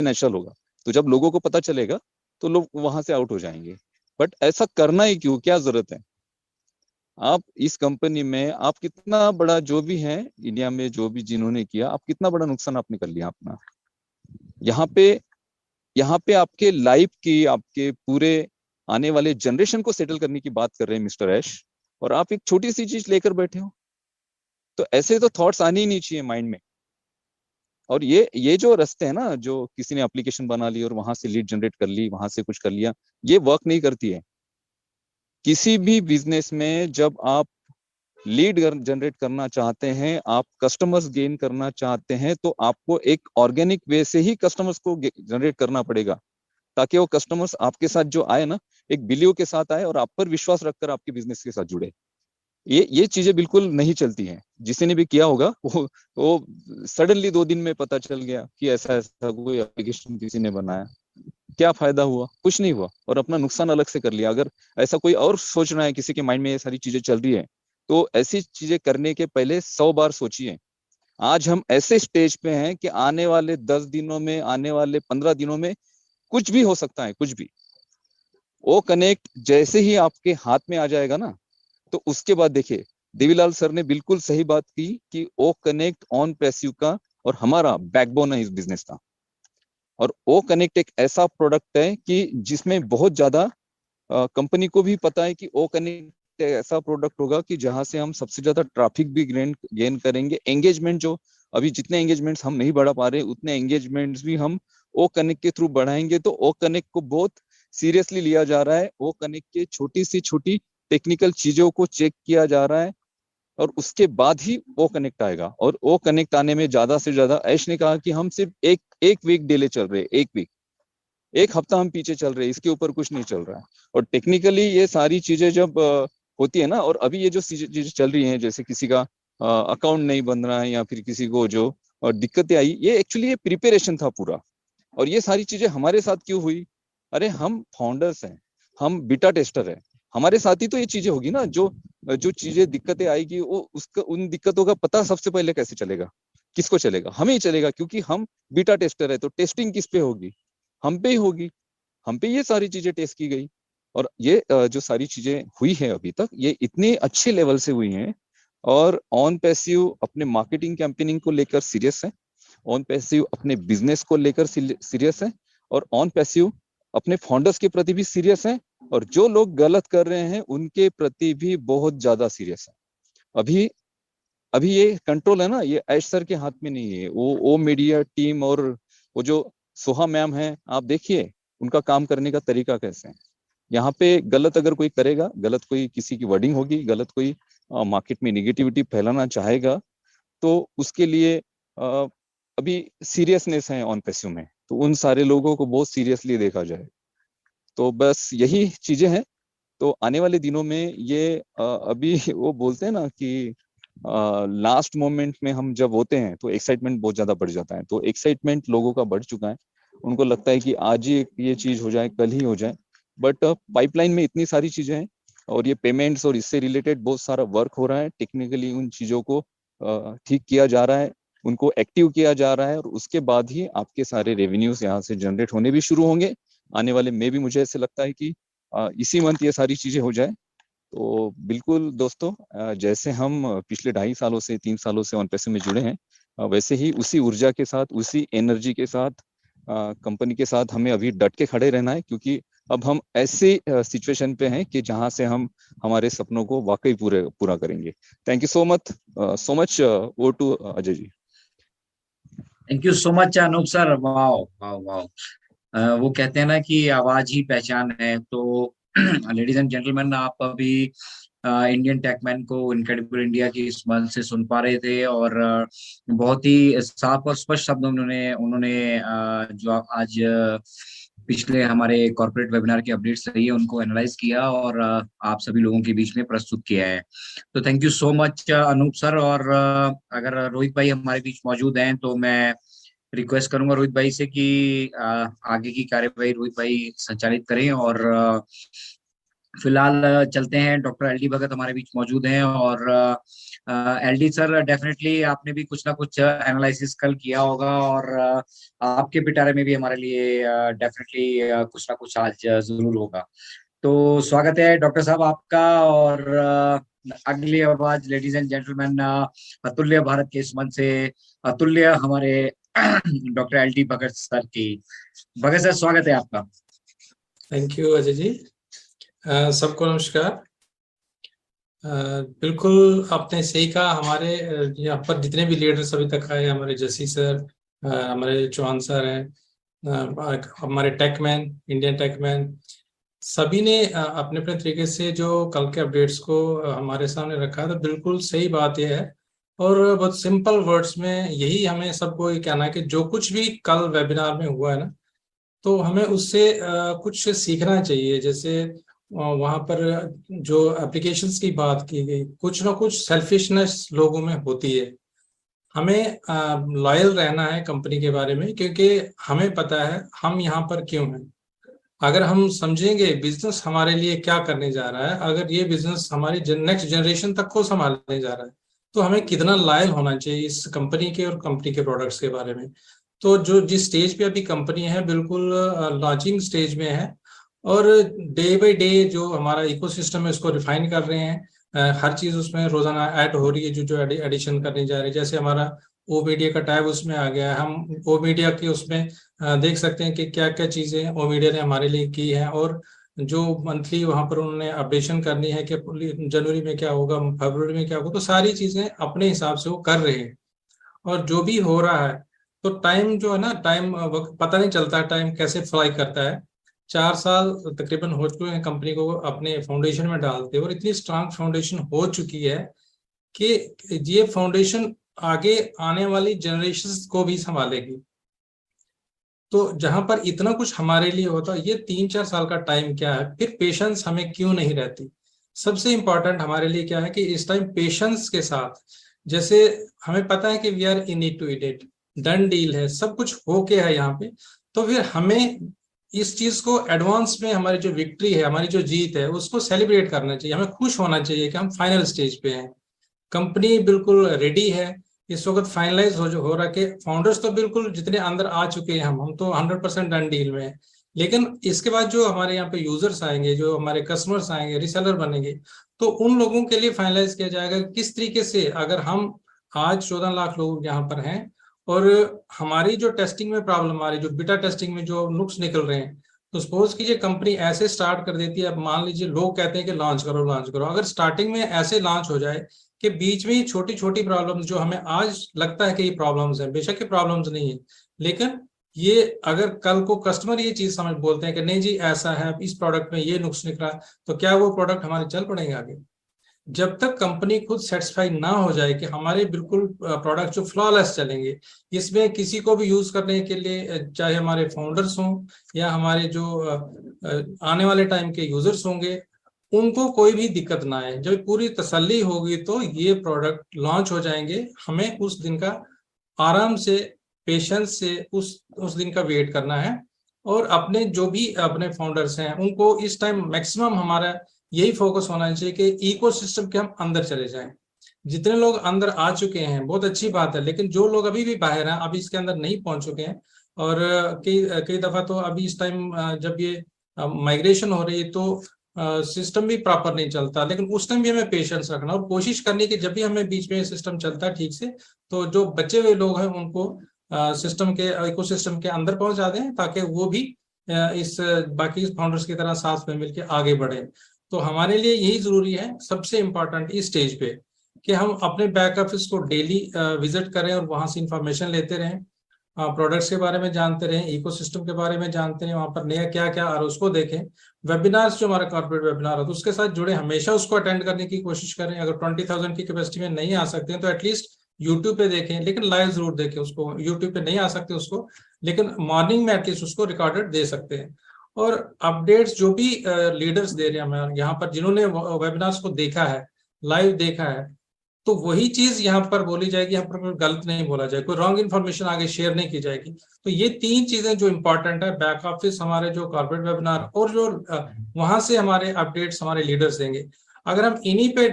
Exponential होगा। तो जब लोगों को पता चलेगा तो लोग वहां से आउट हो जाएंगे। बट ऐसा करना ही क्यों, क्या जरूरत है? आप इस कंपनी में आप कितना बड़ा जो भी है इंडिया में, जो भी जिन्होंने किया, आप कितना बड़ा नुकसान आपने कर लिया अपना। यहाँ पे यहाँ पे आपके लाइफ की, आपके पूरे आने वाले जनरेशन को सेटल करने की बात कर रहे हैं मिस्टर ऐश, और आप एक छोटी सी चीज लेकर बैठे हो। तो ऐसे तो थॉट्स आने ही नहीं चाहिए माइंड में। और ये जो रास्ते हैं ना, जो किसी ने एप्लीकेशन बना ली और वहां से लीड जनरेट कर ली, वहां से कुछ कर लिया, ये वर्क नहीं करती है। किसी भी बिजनेस में जब आप लीड जनरेट करना चाहते हैं, आप कस्टमर्स गेन करना चाहते हैं, तो आपको एक ऑर्गेनिक वे से ही कस्टमर्स को जनरेट करना पड़ेगा, ताकि वो कस्टमर्स आपके साथ जो आए ना, एक बिलीव के साथ आए और आप पर विश्वास रखकर आपके बिजनेस के साथ जुड़े। ये चीजें बिल्कुल नहीं चलती हैं। जिसने ने भी किया होगा वो सडनली 2 दिन में पता चल गया कि ऐसा ऐसा कोई एप्लीकेशन किसी ने बनाया। क्या फायदा हुआ? कुछ नहीं हुआ, और अपना नुकसान अलग से कर लिया। अगर ऐसा कोई और सोच रहा है, किसी के माइंड में ये सारी चीजें चल रही है, तो ऐसी चीजें करने के पहले 100 बार सोचिए। आज हम ऐसे स्टेज पे हैं कि आने वाले 10 दिनों में, आने वाले 15 दिनों में कुछ भी हो सकता है, कुछ भी। वो कनेक्ट जैसे ही आपके हाथ में आ जाएगा ना, तो उसके बाद देखिए, देवीलाल सर ने बिल्कुल सही बात की कि ओ कनेक्ट ऑन पैसिव का और हमारा बैकबोन है इस बिजनेस का। और ओ कनेक्ट एक ऐसा प्रोडक्ट है कि जिसमें बहुत ज्यादा कंपनी को भी पता है कि ओ कनेक्ट ऐसा प्रोडक्ट होगा कि जहां से हम सबसे ज्यादा ट्रैफिक भी गेन करेंगे। एंगेजमेंट जो अभी जितने एंगेजमेंट्स हम नहीं बढ़ा पा रहे, उतने एंगेजमेंट्स भी हम ओ कनेक्ट के थ्रू बढ़ाएंगे। तो ओ कनेक्ट को बहुत सीरियसली लिया जा रहा है। ओ कनेक्ट के छोटी सी छोटी टेक्निकल चीजों को चेक किया जा रहा है, और उसके बाद ही वो कनेक्ट आएगा। और वो कनेक्ट आने में ज्यादा से ज्यादा, ऐश ने कहा कि हम सिर्फ एक एक वीक डिले चल रहे हैं, एक वीक, एक हफ्ता हम पीछे चल रहे हैं, इसके ऊपर कुछ नहीं चल रहा है। और टेक्निकली ये सारी चीजें जब होती है ना, और अभी ये जो चीजें चल रही हैं, जैसे किसी का अकाउंट नहीं बन रहा है, या फिर किसी को जो दिक्कतें आई, ये एक्चुअली ये प्रिपरेशन था पूरा। और ये सारी चीजें हमारे साथ क्यों हुई? अरे हम फाउंडर्स हैं, हम बीटा टेस्टर हैं, हमारे साथ ही तो ये चीजें होगी ना। जो जो चीजें दिक्कतें आएगी, वो उसका, उन दिक्कतों का पता सबसे पहले कैसे चलेगा? किसको चलेगा? हमें ही चलेगा, क्योंकि हम बीटा टेस्टर है। तो टेस्टिंग किस पे होगी? हम पे ही होगी। हम पे ये सारी चीजें टेस्ट की गई। और ये जो सारी चीजें हुई है अभी तक, ये इतने अच्छे लेवल से हुई हैं। और ऑन पैसिव अपने मार्केटिंग कैंपेनिंग को लेकर सीरियस है, ऑन पैसिव अपने बिजनेस को लेकर सीरियस है, और ऑन पैसिव अपने फाउंडर्स के प्रति भी सीरियस है, और जो लोग गलत कर रहे हैं उनके प्रति भी बहुत ज्यादा सीरियस है। अभी अभी ये कंट्रोल है ना, ये ऐश सर के हाथ में नहीं है। वो मीडिया टीम और वो जो सोहा मैम है, आप देखिए उनका काम करने का तरीका कैसे है। यहाँ पे गलत अगर कोई करेगा, गलत कोई किसी की वर्डिंग होगी, गलत कोई मार्केट में निगेटिविटी फैलाना चाहेगा, तो उसके लिए अभी सीरियसनेस है ऑन पैसिव में, तो उन सारे लोगों को बहुत सीरियसली देखा जाए। तो बस यही चीजें हैं। तो आने वाले दिनों में ये अभी वो बोलते हैं ना कि लास्ट मोमेंट में हम जब होते हैं तो एक्साइटमेंट बहुत ज्यादा बढ़ जाता है। तो एक्साइटमेंट लोगों का बढ़ चुका है। उनको लगता है कि आज ही ये चीज हो जाए, कल ही हो जाए। बट पाइपलाइन में इतनी सारी चीजें हैं, और ये पेमेंट्स और इससे रिलेटेड बहुत सारा वर्क हो रहा है। टेक्निकली उन चीजों को ठीक किया जा रहा है, उनको एक्टिव किया जा रहा है, और उसके बाद ही आपके सारे रेवेन्यूज यहाँ से जनरेट होने भी शुरू होंगे आने वाले में भी। मुझे ऐसे लगता है कि इसी मंथ ये सारी चीजें हो जाए। तो बिल्कुल दोस्तों, जैसे हम पिछले 2.5 सालों से 3 सालों से ऑन पैसे में जुड़े हैं, वैसे ही उसी ऊर्जा के साथ, उसी एनर्जी के साथ, कंपनी के साथ हमें अभी डट के खड़े रहना है। क्योंकि अब हम ऐसे सिचुएशन पे हैं कि जहां से हम हमारे सपनों को वाकई पूरा करेंगे। थैंक यू सो मच ओ to Ajay ji. Thank you so much Anoop sir. Wow wow wow. वो कहते हैं ना कि आवाज ही पहचान है। तो लेडीज एंड जेंटलमैन, आप अभी इंडियन टेकमैन को इनक्रेडिबल इंडिया की इस मंच से सुन पा रहे थे, और बहुत ही साफ और स्पष्ट शब्दों में उन्होंने उन्होंने जो आज पिछले हमारे कॉर्पोरेट वेबिनार की अपडेट्स रही है उनको एनालाइज किया, और आप सभी लोगों के बीच में प्रस्तुत किया है। तो thank you so much Anoop sir. और अगर रोहित भाई हमारे बीच मौजूद हैं तो मैं रिक्वेस्ट करूंगा रोहित भाई से कि आगे की कार्यवाही रोहित भाई संचालित करें। और फिलहाल चलते हैं, डॉक्टर एल डी भगत हमारे बीच मौजूद हैं, और एलडी सर, डेफिनेटली आपने भी कुछ ना कुछ एनालिसिस कल किया होगा, और आपके पिटारे में भी हमारे लिए डेफिनेटली कुछ ना कुछ आज जरूर होगा। तो स्वागत है डॉक्टर साहब आपका। और अगली आवाज, लेडीज एंड जेंटलमैन, अतुल्य भारत के इस मंच से अतुल्य हमारे डॉक्टर एलडी भगत सर की। भगत सर, स्वागत है आपका। Thank you Ajay ji. सबको नमस्कार। बिल्कुल आपने सही कहा। हमारे यहाँ पर जितने भी लीडर्स अभी तक आए, हमारे जसी सर, हमारे चौहान सर हैं, हमारे टेकमैन, इंडियन टेकमैन, सभी ने अपने अपने तरीके से जो कल के अपडेट्स को हमारे सामने रखा। तो बिल्कुल सही बात यह है, और बहुत सिंपल वर्ड्स में यही हमें सबको ये कहना है कि जो कुछ भी कल वेबिनार में हुआ है ना, तो हमें उससे कुछ सीखना चाहिए। जैसे वहां पर जो एप्लीकेशंस की बात की गई, कुछ ना कुछ सेल्फिशनेस लोगों में होती है। हमें लॉयल रहना है कंपनी के बारे में, क्योंकि हमें पता है हम यहाँ पर क्यों हैं। अगर हम समझेंगे बिजनेस हमारे लिए क्या करने जा रहा है, अगर ये बिजनेस हमारी नेक्स्ट जनरेशन तक को संभालने जा रहा है, तो हमें कितना लॉयल होना चाहिए इस कंपनी के और कंपनी के प्रोडक्ट्स के बारे में। तो जो जिस स्टेज पे अभी कंपनी है, बिल्कुल लॉन्चिंग स्टेज में है, और डे बाय डे जो हमारा इकोसिस्टम है उसको रिफाइन कर रहे हैं। हर चीज उसमें रोजाना ऐड हो रही है, जो जो एडिशन करने जा रहे हैं। जैसे हमारा ओ मीडिया का टैब उसमें आ गया है, हम ओ मीडिया के उसमें देख सकते हैं कि क्या क्या चीजें ओ मीडिया ने हमारे लिए की है, और जो मंथली वहां पर उन्होंने अपडेशन करनी है कि जनवरी में क्या होगा, फरवरी में क्या होगा, तो सारी चीजें अपने हिसाब से वो कर रहे हैं। और जो भी हो रहा है, तो टाइम जो है ना, टाइम पता नहीं चलता टाइम कैसे फ्लाई करता है। 4 साल तकरीबन हो चुके हैं कंपनी को अपने फाउंडेशन में डालते, और इतनी स्ट्रांग फाउंडेशन हो चुकी है कि ये फाउंडेशन आगे आने वाली जनरेशन को भी संभालेगी। तो जहां पर इतना कुछ हमारे लिए होता है, ये 3-4 साल का टाइम क्या है, फिर पेशेंस हमें क्यों नहीं रहती। सबसे इंपॉर्टेंट हमारे लिए क्या है कि इस टाइम पेशेंस के साथ, जैसे हमें पता है कि we are in it to it it, done deal है, सब कुछ होके है यहाँ पे, तो फिर हमें इस चीज को एडवांस में, हमारी जो विक्ट्री है, हमारी जो जीत है, उसको सेलिब्रेट करना चाहिए। हमें खुश होना चाहिए कि हम फाइनल स्टेज पे हैं, कंपनी बिल्कुल रेडी है, इस वक्त फाइनलाइज हो रहा है। फाउंडर्स तो बिल्कुल जितने अंदर आ चुके हैं, हम तो 100% डन डील में है। लेकिन इसके बाद जो हमारे यहाँ पे यूजर्स आएंगे, जो हमारे कस्टमर्स आएंगे, रिसेलर बनेंगे, तो उन लोगों के लिए फाइनलाइज किया जाएगा किस तरीके से। अगर हम आज 14 लाख लोग यहाँ पर हैं, और हमारी जो टेस्टिंग में प्रॉब्लम, हमारी जो बीटा टेस्टिंग में जो नुक्स निकल रहे हैं, तो सपोज कीजिए कंपनी ऐसे स्टार्ट कर देती है। अब मान लीजिए लोग कहते हैं कि लॉन्च करो लॉन्च करो, अगर स्टार्टिंग में ऐसे लॉन्च हो जाए कि बीच में छोटी छोटी प्रॉब्लम्स, जो हमें आज लगता है कि ये प्रॉब्लम्स हैं, बेशक ये प्रॉब्लम्स नहीं है, लेकिन ये अगर कल को कस्टमर ये चीज समझ बोलते हैं कि नहीं जी ऐसा है, इस प्रोडक्ट में ये नुक्स निकला, तो क्या वो प्रोडक्ट हमारे चल पड़ेंगे आगे। जब तक कंपनी खुद सेटिस्फाई ना हो जाए कि हमारे बिल्कुल प्रोडक्ट जो फ्लॉलेस चलेंगे, इसमें किसी को भी यूज करने के लिए, चाहे हमारे फाउंडर्स हों या हमारे जो आने वाले टाइम के यूजर्स होंगे, उनको कोई भी दिक्कत ना आए, जब पूरी तसल्ली होगी तो ये प्रोडक्ट लॉन्च हो जाएंगे। हमें उस दिन का आराम से, पेशेंस से उस दिन का वेट करना है, और अपने जो भी अपने फाउंडर्स हैं उनको इस टाइम मैक्सिमम हमारा यही फोकस होना चाहिए कि इकोसिस्टम के हम अंदर चले जाएं। जितने लोग अंदर आ चुके हैं बहुत अच्छी बात है, लेकिन जो लोग अभी भी बाहर हैं, अभी इसके अंदर नहीं पहुंच चुके हैं, और कई कई दफा तो अभी इस टाइम जब ये माइग्रेशन हो रही है तो सिस्टम भी प्रॉपर नहीं चलता, लेकिन उस टाइम भी हमें पेशेंस रखना और कोशिश करनी कि जब भी हमें बीच में सिस्टम चलता है ठीक से, तो जो बचे हुए लोग हैं उनको सिस्टम के इकोसिस्टम के अंदर पहुंचा दें, ताकि वो भी इस बाकी फाउंडर्स की तरह साथ में मिलकर आगे बढ़े। तो हमारे लिए यही जरूरी है, सबसे इम्पोर्टेंट इस स्टेज पे, कि हम अपने बैक ऑफिस को डेली विजिट करें और वहां से इंफॉर्मेशन लेते रहें, प्रोडक्ट्स के बारे में जानते रहें, इकोसिस्टम के बारे में जानते रहें, वहां पर नया क्या क्या आ रहा है उसको देखें। वेबिनार्स जो हमारा कॉर्पोरेट वेबिनार है तो उसके साथ जुड़े, हमेशा उसको अटेंड करने की कोशिश करें। अगर 20,000 की कैपेसिटी में नहीं आ सकते हैं तो एटलीस्ट यूट्यूब पे देखें, लेकिन लाइव जरूर देखें उसको। यूट्यूब पे नहीं आ सकते उसको, लेकिन मॉर्निंग में एटलीस्ट उसको रिकॉर्डेड दे सकते हैं। और अपडेट्स जो भी लीडर्स दे रहे हैं हमें यहाँ पर, जिन्होंने वेबिनार्स को देखा है, लाइव देखा है, तो वही चीज यहाँ पर बोली जाएगी, यहाँ पर कोई गलत नहीं बोला जाएगा, कोई रॉन्ग इन्फॉर्मेशन आगे शेयर नहीं की जाएगी। तो ये 3 चीजें जो इंपॉर्टेंट है, बैक ऑफिस, हमारे जो कॉर्पोरेट वेबिनार, और जो वहां से हमारे अपडेट्स हमारे लीडर्स देंगे। अगर हम इन्हीं पे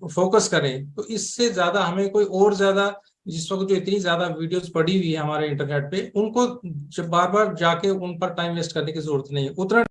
फोकस करें तो इससे ज्यादा हमें कोई और ज्यादा, जिस वक्त जो इतनी ज्यादा वीडियोस पड़ी हुई है हमारे इंटरनेट पे, उनको बार बार जाके उन पर टाइम वेस्ट करने की जरूरत नहीं है। उतना